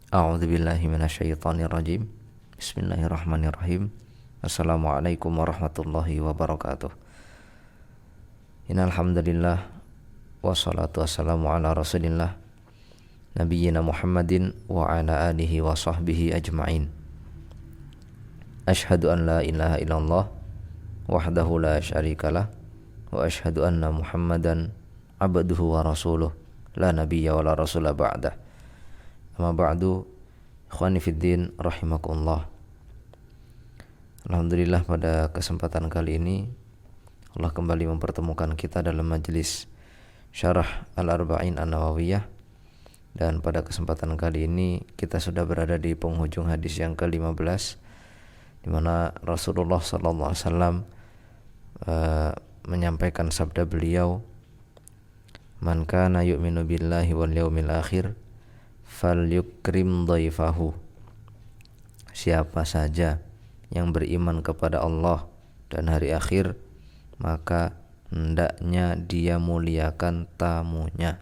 A'udzubillahi minasyaitonirrajim. Bismillahirrahmanirrahim. Assalamualaikum warahmatullahi wabarakatuh. Innal hamdalillah wassalatu wassalamu ala Rasulillah nabiyyina Muhammadin wa ala alihi wa sahbihi ajma'in. Asyhadu an la ilaha illallah wahdahu la syarikalah wa asyhadu anna Muhammadan abduhu wa rasuluh la nabiyya wa la rasula ba'dah. Amma ba'du, ikhwani fiddin rahimakumullah. Alhamdulillah, pada kesempatan kali ini Allah kembali mempertemukan kita dalam majelis Syarah Al-Arba'in An-Nawawiyah. Dan pada kesempatan kali ini kita sudah berada di penghujung hadis yang ke-15, di mana Rasulullah SAW menyampaikan sabda beliau, "Man kana yu'minu billahi wal yaumil akhir falyukrim dhaifahu." Siapa saja yang beriman kepada Allah dan hari akhir, maka hendaknya dia muliakan tamunya.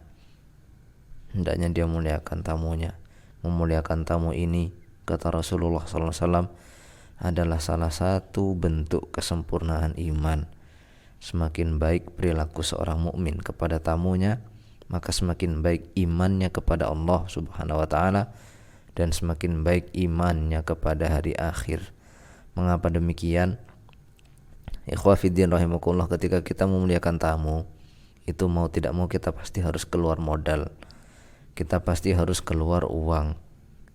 Hendaknya dia muliakan tamunya. Memuliakan tamu ini, kata Rasulullah SAW, adalah salah satu bentuk kesempurnaan iman. Semakin baik perilaku seorang mukmin kepada tamunya, maka semakin baik imannya kepada Allah Subhanahu wa taala, dan semakin baik imannya kepada hari akhir. Mengapa demikian? Ikhwah fiddin rahimakumullah, ketika kita memuliakan tamu, itu mau tidak mau kita pasti harus keluar modal. Kita pasti harus keluar uang.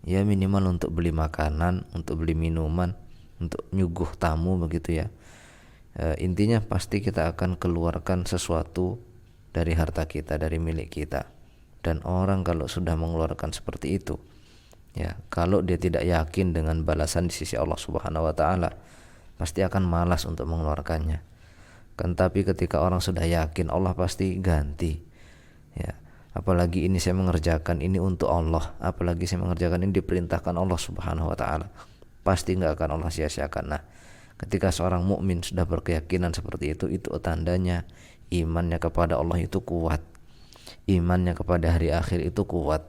Ya, minimal untuk beli makanan, untuk beli minuman, untuk nyuguh tamu, begitu ya. Intinya pasti kita akan keluarkan sesuatu dari harta kita, dari milik kita. Dan orang kalau sudah mengeluarkan seperti itu, ya, kalau dia tidak yakin dengan balasan di sisi Allah Subhanahu wa taala, pasti akan malas untuk mengeluarkannya. Kan tapi ketika orang sudah yakin, Allah pasti ganti. Ya, apalagi ini saya mengerjakan ini untuk Allah, apalagi saya mengerjakan ini diperintahkan Allah Subhanahu wa taala, pasti enggak akan Allah sia-siakan. Nah, ketika seorang mukmin sudah berkeyakinan seperti itu tandanya imannya kepada Allah itu kuat, imannya kepada hari akhir itu kuat.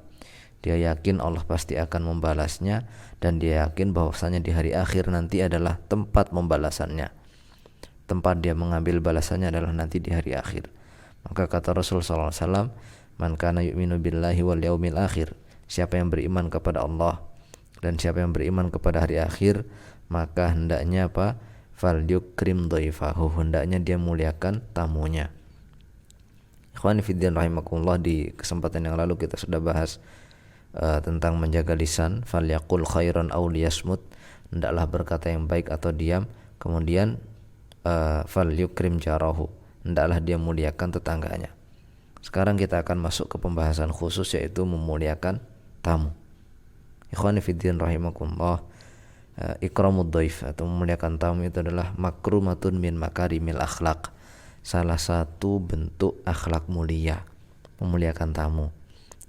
Dia yakin Allah pasti akan membalasnya, dan dia yakin bahwasanya di hari akhir nanti adalah tempat pembalasannya. Tempat dia mengambil balasannya adalah nanti di hari akhir. Maka kata Rasulullah SAW, "Man kana yu'minu billahi wal yaumil akhir." Siapa yang beriman kepada Allah dan siapa yang beriman kepada hari akhir, maka hendaknya apa? Falyukrim dhaifahu, hendaknya dia muliakan tamunya. Ikhwani fiddin rahimakumullah, di kesempatan yang lalu kita sudah bahas tentang menjaga lisan. Falyaqul khairan aw liyasmut, hendaklah berkata yang baik atau diam. Kemudian falyukrim jarahu, hendaklah dia muliakan tetangganya. Sekarang kita akan masuk ke pembahasan khusus, yaitu memuliakan tamu. Ikhwani fiddin rahimakumullah, ikramud dhaif atau memuliakan tamu itu adalah makrumatun min makarimil akhlak, salah satu bentuk akhlak mulia, memuliakan tamu.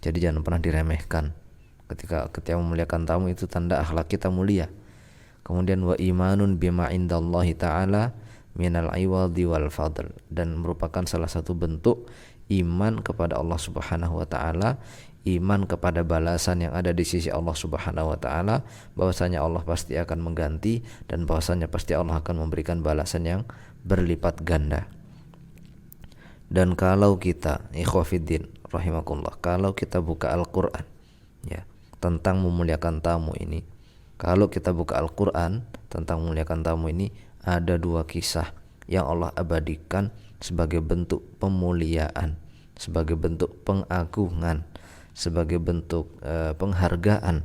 Jadi jangan pernah diremehkan. Ketika memuliakan tamu itu tanda akhlak kita mulia. Kemudian wa imanun bima indallahi ta'ala minal iwadi wal fadl, dan merupakan salah satu bentuk iman kepada Allah Subhanahu wa taala, iman kepada balasan yang ada di sisi Allah Subhanahu wa taala, bahwasanya Allah pasti akan mengganti, dan bahwasanya pasti Allah akan memberikan balasan yang berlipat ganda. Dan kalau kita, ikhwafiddin rahimakumullah, kalau kita buka Al-Qur'an, ya, tentang memuliakan tamu ini, kalau kita buka Al-Qur'an tentang memuliakan tamu ini, ada dua kisah yang Allah abadikan sebagai bentuk pemuliaan, sebagai bentuk pengagungan, sebagai bentuk penghargaan,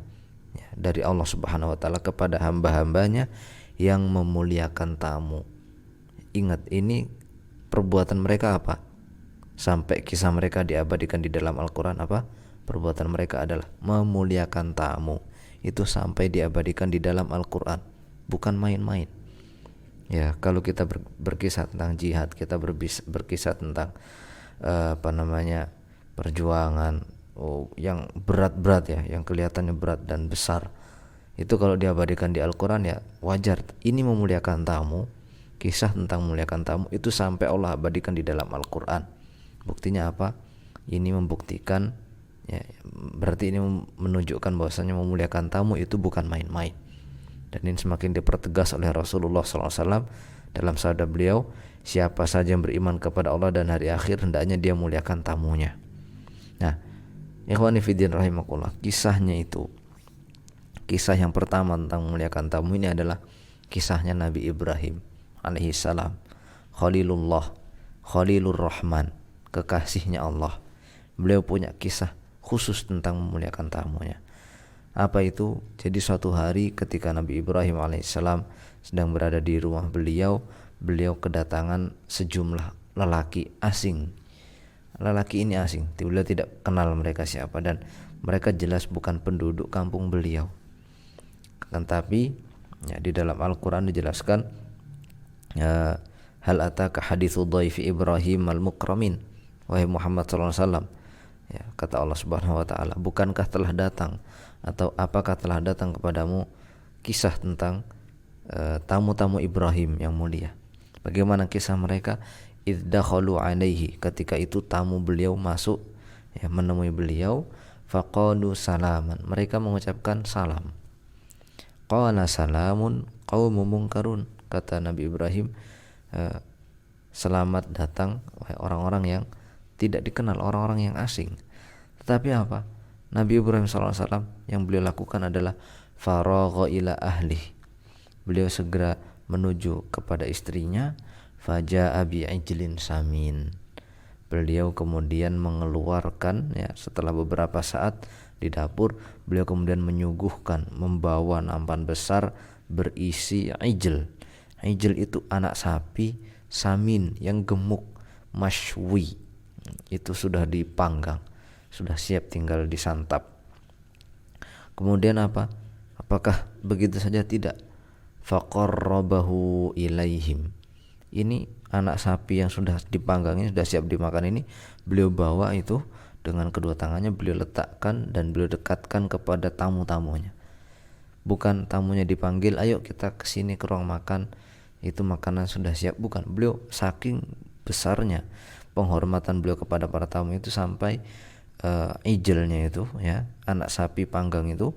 ya, dari Allah Subhanahu wa taala kepada hamba-hambanya yang memuliakan tamu. Ingat, ini perbuatan mereka apa? Sampai kisah mereka diabadikan di dalam Al-Quran apa? Perbuatan mereka adalah memuliakan tamu. Itu sampai diabadikan di dalam Al-Quran, bukan main-main. Ya, kalau kita berkisah tentang jihad, kita berkisah tentang perjuangan yang berat-berat, ya, yang kelihatannya berat dan besar, itu kalau diabadikan di Al-Quran, ya wajar. Ini memuliakan tamu, kisah tentang memuliakan tamu itu sampai Allah abadikan di dalam Al-Quran. Buktinya apa? Ini membuktikan, Ya, berarti ini menunjukkan bahwasanya memuliakan tamu itu bukan main-main. Dan ini semakin dipertegas oleh Rasulullah SAW dalam sabda beliau, siapa saja yang beriman kepada Allah dan hari akhir hendaknya dia muliakan tamunya. Nah, ikhwani fiddin rahimakumullah, kisahnya itu, kisah yang pertama tentang memuliakan tamu ini adalah kisahnya Nabi Ibrahim alaihissalam, Khalilullah, Khalilur Rahman, kekasihnya Allah. Beliau punya kisah khusus tentang memuliakan tamunya. Apa itu? Jadi suatu hari ketika Nabi Ibrahim alaihissalam sedang berada di rumah beliau, beliau kedatangan sejumlah lelaki asing. Lelaki ini asing, beliau tidak kenal mereka siapa, dan mereka jelas bukan penduduk kampung beliau. Tetapi ya, di dalam Al-Quran dijelaskan, hal ataka hadithu dhaifi Ibrahim al-mukramin, wahai Muhammad SAW. Ya, kata Allah Subhanahu wa taala, bukankah telah datang atau apakah telah datang kepadamu kisah tentang tamu-tamu Ibrahim yang mulia. Bagaimana kisah mereka? Iddakhalu alaihi, ketika itu tamu beliau masuk ya, menemui beliau, faqalu salaman, mereka mengucapkan salam. Qala salamun qaumun munkarun, kata Nabi Ibrahim, selamat datang wahai orang-orang yang tidak dikenal, orang-orang yang asing. Tetapi apa? Nabi Ibrahim SAW yang beliau lakukan adalah faragha ila ahli. Beliau segera menuju kepada istrinya, faja'a bi'ijlin samin. Beliau kemudian mengeluarkan, ya, setelah beberapa saat di dapur, beliau kemudian menyuguhkan, membawa nampan besar berisi ijl. Ijl itu anak sapi samin yang gemuk, mashwi. Itu sudah dipanggang, sudah siap tinggal disantap. Kemudian apa? Apakah begitu saja? Tidak. Faqarrabahu ilaihim. Ini anak sapi yang sudah dipanggang ini, sudah siap dimakan ini, beliau bawa itu dengan kedua tangannya, beliau letakkan dan beliau dekatkan kepada tamu-tamunya. Bukan tamunya dipanggil, ayo kita kesini ke ruang makan, itu makanan sudah siap. Bukan, beliau saking besarnya penghormatan beliau kepada para tamu itu sampai ijlnya itu, ya, anak sapi panggang itu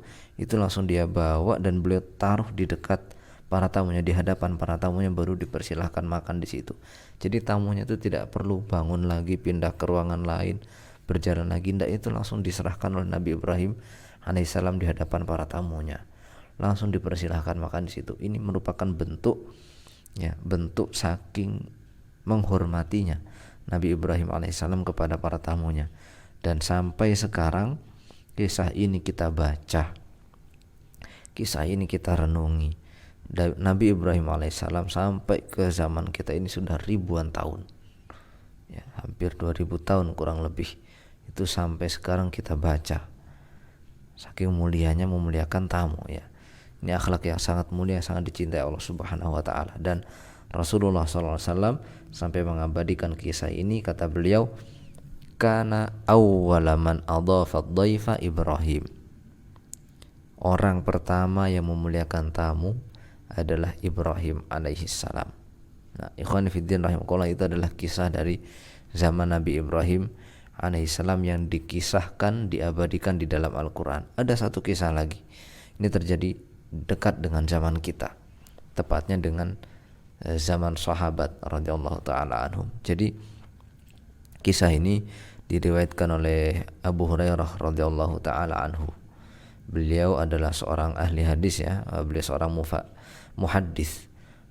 langsung dia bawa dan beliau taruh di dekat para tamunya, di hadapan para tamunya, baru dipersilahkan makan di situ. Jadi tamunya itu tidak perlu bangun lagi, pindah ke ruangan lain, berjalan lagi, itu langsung diserahkan oleh Nabi Ibrahim alaihissalam di hadapan para tamunya, langsung dipersilahkan makan di situ. Ini merupakan bentuk, ya, bentuk saking menghormatinya Nabi Ibrahim alaihissalam kepada para tamunya. Dan sampai sekarang kisah ini kita baca, kisah ini kita renungi. Nabi Ibrahim alaihissalam sampai ke zaman kita ini sudah ribuan tahun, ya, hampir 2000 tahun kurang lebih. Itu sampai sekarang kita baca, saking mulianya memuliakan tamu, ya. Ini akhlak yang sangat mulia, sangat dicintai Allah Subhanahu wa taala. Dan Rasulullah SAW sampai mengabadikan kisah ini, kata beliau, kana awwala man adhafa dhaifa Ibrahim. Orang pertama yang memuliakan tamu adalah Ibrahim alaihissalam. Nah, ikhwan fiddin rahimakumullah, itu adalah kisah dari zaman Nabi Ibrahim alaihissalam yang dikisahkan, diabadikan di dalam Al-Quran. Ada satu kisah lagi, ini terjadi dekat dengan zaman kita, tepatnya dengan zaman sahabat radhiyallahu taala anhum. Jadi kisah ini diriwayatkan oleh Abu Hurairah radhiyallahu taala anhu. Beliau adalah seorang ahli hadis, ya. Beliau seorang muhaddis,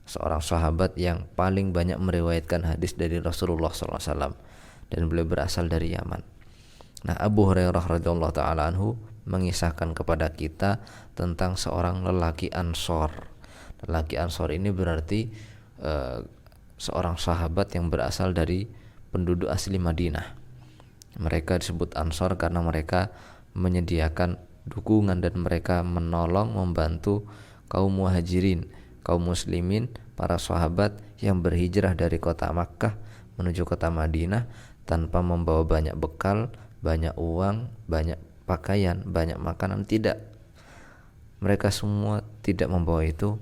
seorang sahabat yang paling banyak meriwayatkan hadis dari Rasulullah SAW, dan beliau berasal dari Yaman. Nah, Abu Hurairah radhiyallahu taala anhu mengisahkan kepada kita tentang seorang lelaki Ansor. Lelaki Ansor ini berarti seorang sahabat yang berasal dari penduduk asli Madinah. Mereka disebut Ansor karena mereka menyediakan dukungan dan mereka menolong, membantu kaum muhajirin, kaum muslimin, para sahabat yang berhijrah dari kota Makkah menuju kota Madinah tanpa membawa banyak bekal, banyak uang, banyak pakaian, banyak makanan. Tidak, mereka semua tidak membawa itu.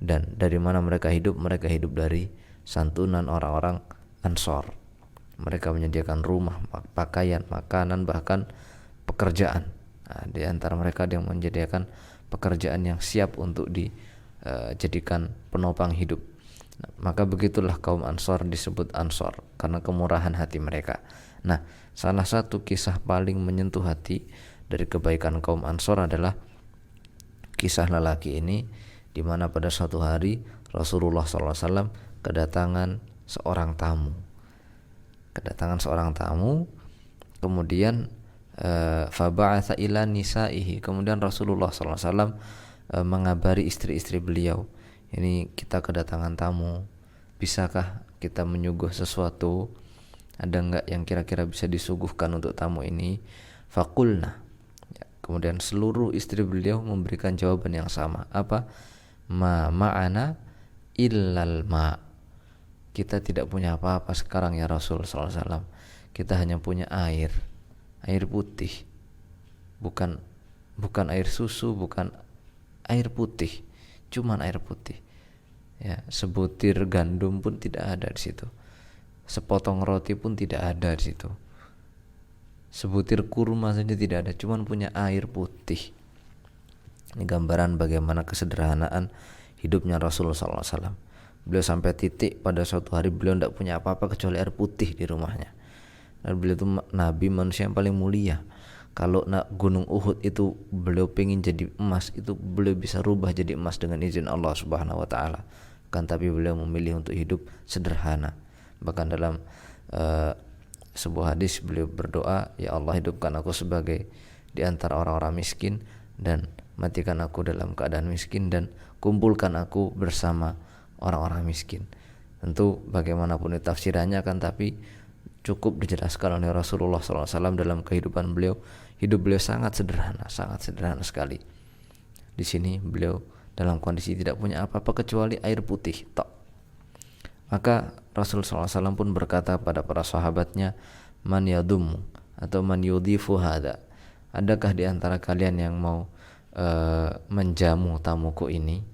Dan dari mana mereka hidup? Mereka hidup dari santunan orang-orang Ansor. Mereka menyediakan rumah, pakaian, makanan, bahkan pekerjaan. Nah, di antara mereka ada yang menyediakan pekerjaan yang siap untuk dijadikan penopang hidup. Nah, maka begitulah kaum Ansor disebut Ansor karena kemurahan hati mereka. Nah, salah satu kisah paling menyentuh hati dari kebaikan kaum Ansor adalah kisah lelaki ini, di mana pada suatu hari Rasulullah SAW kedatangan seorang tamu, kemudian faba'atha ila nisaihi, kemudian Rasulullah SAW mengabari istri-istri beliau, ini kita kedatangan tamu, bisakah kita menyuguh sesuatu, ada enggak yang kira-kira bisa disuguhkan untuk tamu ini? Faqulna, kemudian seluruh istri beliau memberikan jawaban yang sama, apa? Ma'ana illal ma, kita tidak punya apa-apa sekarang ya Rasul SAW, kita hanya punya air putih, bukan air susu, bukan air putih, cuman air putih ya. Sebutir gandum pun tidak ada di situ, sepotong roti pun tidak ada di situ, sebutir kurma saja tidak ada, cuman punya air putih. Ini gambaran bagaimana kesederhanaan hidupnya Rasulullah SAW. Beliau sampai titik pada suatu hari beliau tidak punya apa-apa kecuali air putih di rumahnya. Dan beliau itu nabi, manusia yang paling mulia. Kalau gunung Uhud itu beliau pengen jadi emas, itu beliau bisa rubah jadi emas dengan izin Allah Subhanahu wa taala. Kan tapi beliau memilih untuk hidup sederhana. Bahkan dalam sebuah hadis beliau berdoa, ya Allah, hidupkan aku sebagai di antara orang-orang miskin dan matikan aku dalam keadaan miskin, dan kumpulkan aku bersama orang-orang miskin. Tentu bagaimanapun tafsirannya kan, tapi cukup dijelaskan oleh Rasulullah SAW dalam kehidupan beliau. Hidup beliau sangat sederhana sekali. Di sini beliau dalam kondisi tidak punya apa-apa kecuali air putih tok. Maka Rasulullah SAW pun berkata pada para sahabatnya, man yadum atau man yudhifu hada, adakah di antara kalian yang mau menjamu tamuku ini?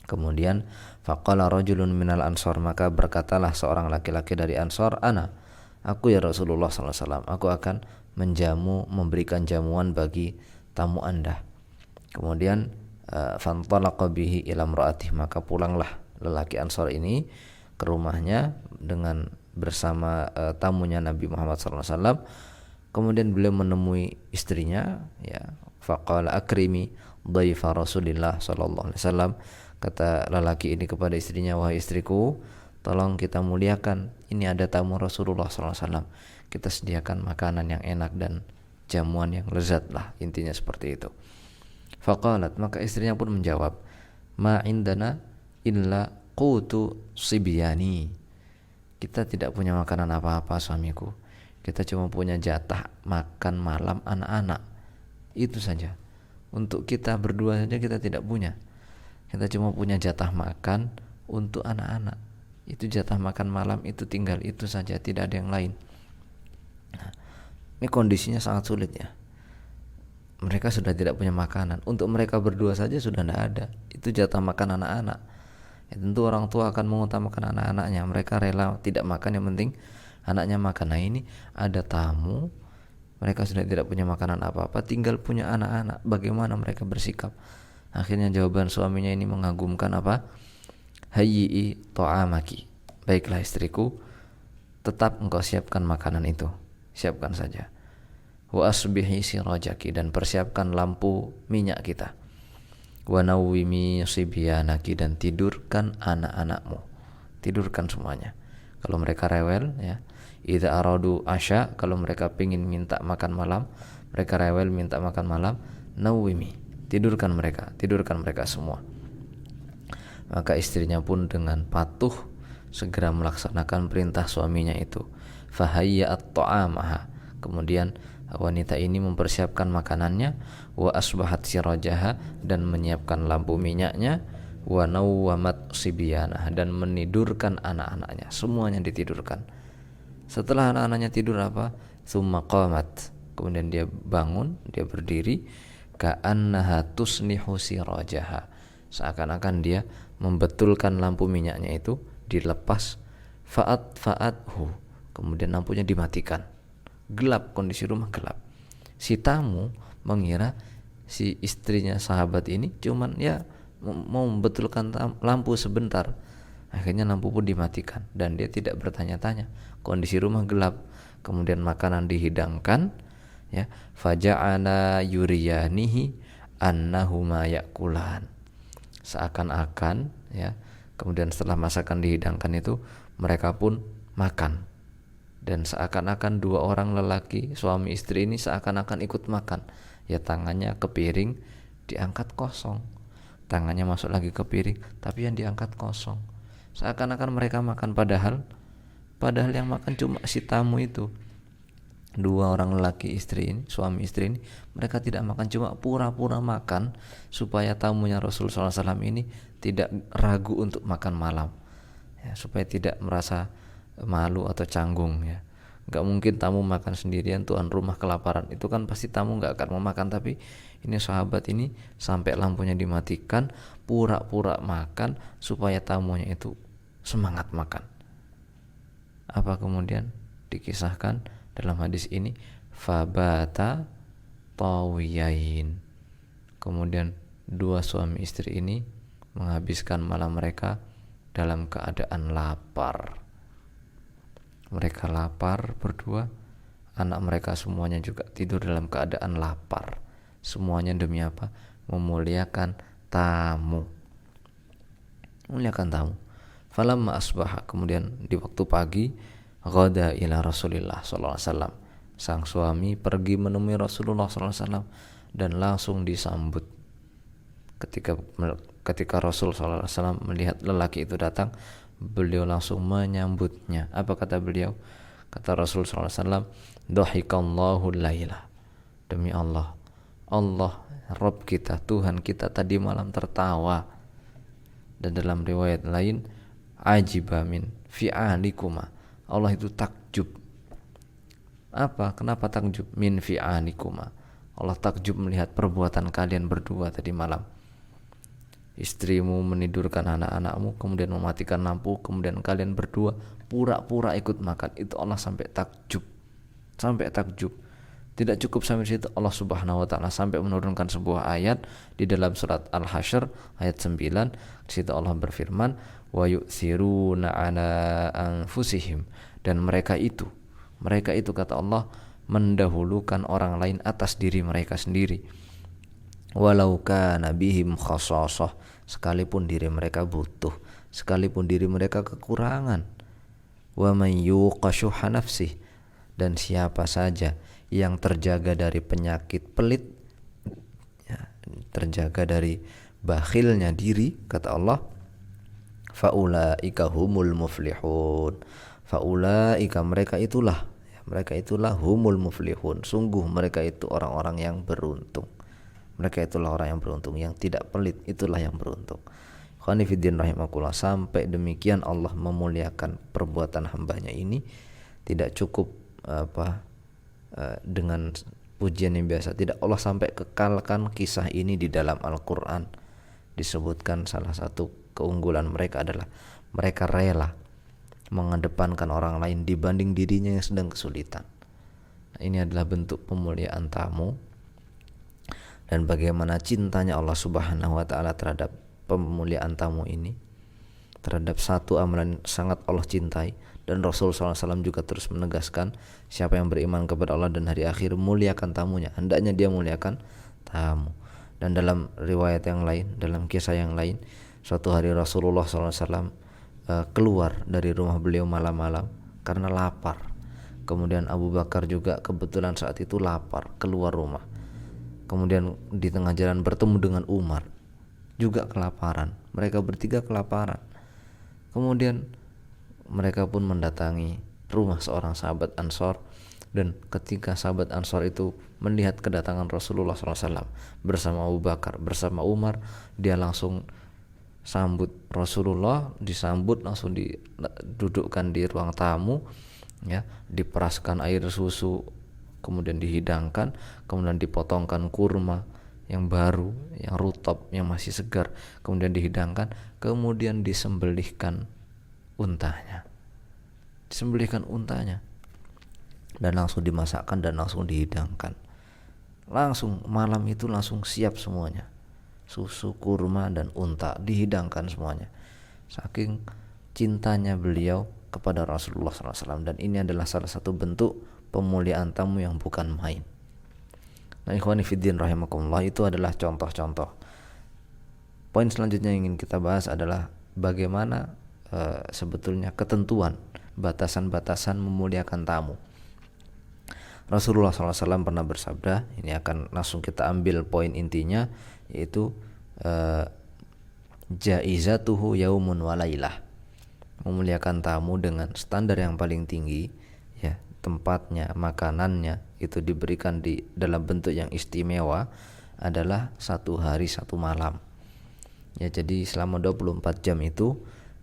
Kemudian faqala rajulun minal ansor, maka berkatalah seorang laki-laki dari Ansor, ana, aku ya Rasulullah SAW, aku akan menjamu, memberikan jamuan bagi tamu Anda. Kemudian fantalaqa bihi ila imraatih, maka pulanglah lelaki Ansor ini ke rumahnya dengan bersama tamunya Nabi Muhammad SAW. Kemudian beliau menemui istrinya, ya, faqala akrimi dhaifa Rasulillah sallallahu alaihi wasallam, kata lelaki ini kepada istrinya, wahai istriku, tolong kita muliakan, ini ada tamu Rasulullah sallallahu alaihi wasallam, kita sediakan makanan yang enak dan jamuan yang lezat lah, intinya seperti itu. Faqalat, maka istrinya pun menjawab, ma indana illa qutu sibyani, kita tidak punya makanan apa-apa suamiku, kita cuma punya jatah makan malam anak-anak, itu saja. Untuk kita berdua saja kita tidak punya, kita cuma punya jatah makan untuk anak-anak, itu jatah makan malam, itu tinggal itu saja, tidak ada yang lain. Nah, ini kondisinya sangat sulit ya, mereka sudah tidak punya makanan, untuk mereka berdua saja sudah tidak ada, itu jatah makan anak-anak. Ya, tentu orang tua akan mengutamakan anak-anaknya, mereka rela tidak makan, yang penting anaknya makan. Nah, ini ada tamu, mereka sudah tidak punya makanan apa-apa, tinggal punya anak-anak, bagaimana mereka bersikap? Akhirnya jawaban suaminya ini mengagumkan, apa? Hayyi ta'amaki, baiklah istriku, tetap engkau siapkan makanan itu, siapkan saja. Wa asbihi sirajaki, dan persiapkan lampu minyak kita. Wa nawwimi sibyanaki, dan tidurkan anak-anakmu, tidurkan semuanya. Kalau mereka rewel, ya, idza aradu asya, kalau mereka pingin minta makan malam, mereka rewel minta makan malam, nawwimi, tidurkan mereka semua. Maka istrinya pun dengan patuh segera melaksanakan perintah suaminya itu. Fahayyat ta'amaha, kemudian wanita ini mempersiapkan makanannya, wa asbahat sirajaha, dan menyiapkan lampu minyaknya, wa nawwamat sibyanah, dan menidurkan anak-anaknya, semuanya ditidurkan. Setelah anak-anaknya tidur, apa? Tsumma qamat, kemudian dia bangun, dia berdiri, ka'annaha tusnihu sirajaha, seakan-akan dia membetulkan lampu minyaknya itu, dilepas. Fa'athu, kemudian lampunya dimatikan, gelap, kondisi rumah gelap. Si tamu mengira si istrinya sahabat ini cuman ya mau membetulkan lampu sebentar. Akhirnya lampu pun dimatikan dan dia tidak bertanya-tanya. Kondisi rumah gelap, kemudian makanan dihidangkan, ya, faja'ala yuriyanihi annahuma yakulan. Seakan-akan, ya, kemudian setelah masakan dihidangkan itu mereka pun makan. Dan seakan-akan dua orang lelaki, suami istri ini seakan-akan ikut makan. Ya, tangannya ke piring diangkat kosong, tangannya masuk lagi ke piring tapi yang diangkat kosong. Seakan-akan mereka makan, padahal yang makan cuma si tamu itu. Dua orang lelaki istri ini, suami istri ini, mereka tidak makan, cuma pura-pura makan supaya tamunya Rasul SAW ini tidak ragu untuk makan malam, ya, supaya tidak merasa malu atau canggung, ya. Gak mungkin tamu makan sendirian, tuan rumah kelaparan, itu kan pasti tamu gak akan mau makan. Tapi ini sahabat ini sampai lampunya dimatikan, pura-pura makan supaya tamunya itu semangat makan. Apa kemudian dikisahkan dalam hadis ini? Fabata tawiyain. Kemudian dua suami istri ini menghabiskan malam mereka dalam keadaan lapar. Mereka lapar berdua, anak mereka semuanya juga tidur dalam keadaan lapar. Semuanya demi apa? Memuliakan tamu. Memuliakan tamu. Falamma asbaha, kemudian di waktu pagi, ghada ila Rasulillah sallallahu alaihi wasallam. Sang suami pergi menemui Rasulullah sallallahu alaihi wasallam dan langsung disambut. Ketika Rasul sallallahu alaihi wasallam melihat lelaki itu datang, beliau langsung menyambutnya. Apa kata beliau? Kata Rasul sallallahu alaihi wasallam, "Dhahikallahu laila." Demi Allah, Rabb kita, Tuhan kita tadi malam tertawa. Dan dalam riwayat lain, ajiba min fi'alikuma. Allah itu takjub. Apa? Kenapa takjub? Min fi'alikuma. Allah takjub melihat perbuatan kalian berdua tadi malam. Istrimu menidurkan anak-anakmu, kemudian mematikan lampu, kemudian kalian berdua pura-pura ikut makan. Itu Allah sampai takjub. Tidak cukup sampai situ, Allah Subhanahu wa taala sampai menurunkan sebuah ayat di dalam surat Al-Hasyr ayat 9. Di situ Allah berfirman, wa yu'thiruna ala anfusihim, dan mereka itu kata Allah mendahulukan orang lain atas diri mereka sendiri. Walau kana bihim khasasah, sekalipun diri mereka butuh, sekalipun diri mereka kekurangan. Wa man yuqa syuha nafsih, dan siapa saja yang terjaga dari penyakit pelit, ya, terjaga dari bakhilnya diri, kata Allah, faulaika humul muflihun. Faulaika, mereka itulah humul muflihun. Sungguh mereka itu orang-orang yang beruntung. Mereka itulah orang yang beruntung, yang tidak pelit, itulah yang beruntung. Khonifiddin rahimakumullah. Sampai demikian Allah memuliakan perbuatan hambanya ini. Tidak cukup dengan pujian yang biasa, tidak. Allah sampai kekalkan kisah ini di dalam Al-Quran. Disebutkan salah satu keunggulan mereka adalah mereka rela mengedepankan orang lain dibanding dirinya yang sedang kesulitan. Nah, ini adalah bentuk pemuliaan tamu dan bagaimana cintanya Allah Subhanahu wa taala terhadap pemuliaan tamu ini, terhadap satu amalan sangat Allah cintai. Dan Rasul SAW juga terus menegaskan, siapa yang beriman kepada Allah dan hari akhir, muliakan tamunya. Hendaknya dia muliakan tamu. Dan dalam riwayat yang lain, dalam kisah yang lain, suatu hari Rasulullah SAW keluar dari rumah beliau malam-malam karena lapar. Kemudian Abu Bakar juga kebetulan saat itu lapar, keluar rumah. Kemudian di tengah jalan bertemu dengan Umar, juga kelaparan. Mereka bertiga kelaparan. Kemudian mereka pun mendatangi rumah seorang sahabat Ansor, dan ketika sahabat Ansor itu melihat kedatangan Rasulullah SAW bersama Abu Bakar, bersama Umar, dia langsung sambut Rasulullah, disambut, langsung didudukkan di ruang tamu, ya, diperaskan air susu, kemudian dihidangkan, kemudian dipotongkan kurma yang baru, yang rutab, yang masih segar, kemudian dihidangkan, kemudian disembelihkan untanya dan langsung dimasakkan dan langsung dihidangkan. Langsung malam itu langsung siap semuanya, susu, kurma dan unta dihidangkan semuanya, saking cintanya beliau kepada Rasulullah SAW. Dan ini adalah salah satu bentuk pemuliaan tamu yang bukan main. Nah, ikhwani fiddin rahimakumullah, itu adalah contoh-contoh. Poin selanjutnya yang ingin kita bahas adalah bagaimana sebetulnya ketentuan batasan-batasan memuliakan tamu. Rasulullah SAW pernah bersabda, ini akan langsung kita ambil poin intinya, yaitu jaizatuhu yaumun walailah, memuliakan tamu dengan standar yang paling tinggi, ya, tempatnya, makanannya itu diberikan di dalam bentuk yang istimewa, adalah 1 hari 1 malam. Ya, jadi selama 24 jam itu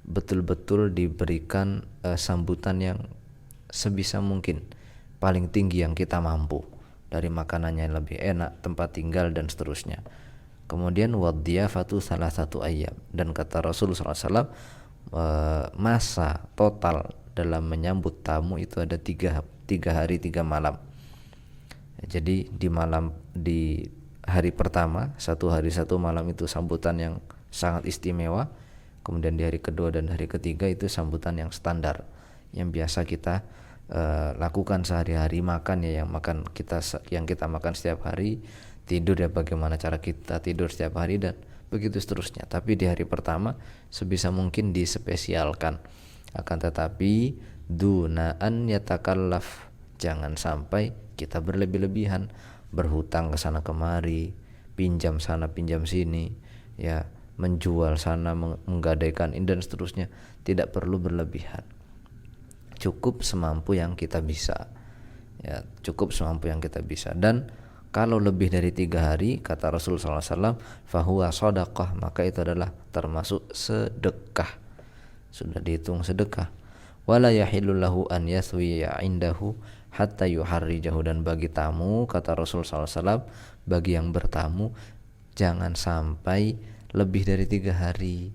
betul-betul diberikan sambutan yang sebisa mungkin paling tinggi yang kita mampu, dari makanannya yang lebih enak, tempat tinggal dan seterusnya. Kemudian wadiyafatu salah satu ayam, dan kata Rasulullah SAW, masa total dalam menyambut tamu itu ada 3 hari 3 malam. Jadi di hari pertama 1 hari 1 malam itu sambutan yang sangat istimewa. Kemudian di hari kedua dan hari ketiga itu sambutan yang standar, yang biasa kita lakukan sehari-hari, makan ya, yang kita makan setiap hari, tidur ya bagaimana cara kita tidur setiap hari, dan begitu seterusnya. Tapi di hari pertama sebisa mungkin dispesialkan. Akan tetapi dunaan yatakallaf, jangan sampai kita berlebih-lebihan, berhutang ke sana kemari, pinjam sana pinjam sini, ya, menjual sana, menggadaikan ini dan seterusnya. Tidak perlu berlebihan, cukup semampu yang kita bisa, ya, cukup semampu yang kita bisa. Dan kalau lebih dari 3 hari, kata Rasulullah SAW, fahuwa shadaqah, maka itu adalah termasuk sedekah, sudah dihitung sedekah. Wala yahillu lahu an yathwiya indahu hatta yuharrijahu, dan bagi tamu, kata Rasulullah SAW, bagi yang bertamu jangan sampai lebih dari 3 hari,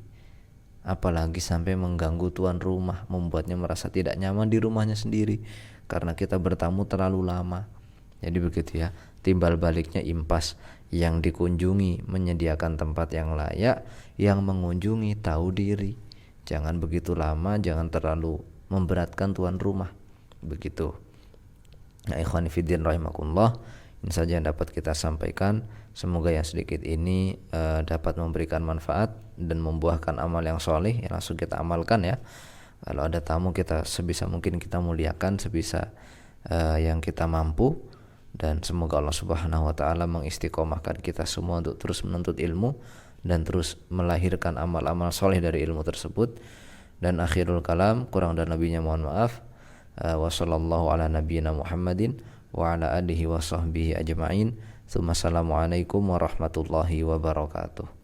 apalagi sampai mengganggu tuan rumah, membuatnya merasa tidak nyaman di rumahnya sendiri karena kita bertamu terlalu lama. Jadi begitu ya, timbal baliknya impas, yang dikunjungi menyediakan tempat yang layak, yang mengunjungi tahu diri, jangan begitu lama, jangan terlalu memberatkan tuan rumah, begitu. Nah, ikhwan fillah rahimakumullah, ini saja yang dapat kita sampaikan. Semoga yang sedikit ini dapat memberikan manfaat dan membuahkan amal yang soleh yang langsung kita amalkan, ya. Kalau ada tamu, kita sebisa mungkin kita muliakan sebisa yang kita mampu. Dan semoga Allah Subhanahu wa taala mengistiqomahkan kita semua untuk terus menuntut ilmu dan terus melahirkan amal-amal soleh dari ilmu tersebut. Dan akhirul kalam, kurang dan lebihnya mohon maaf. Wa sallallahu ala nabiyyina Muhammadin wa ala alihi wa sahbihi ajma'in. Assalamualaikum warahmatullahi wabarakatuh.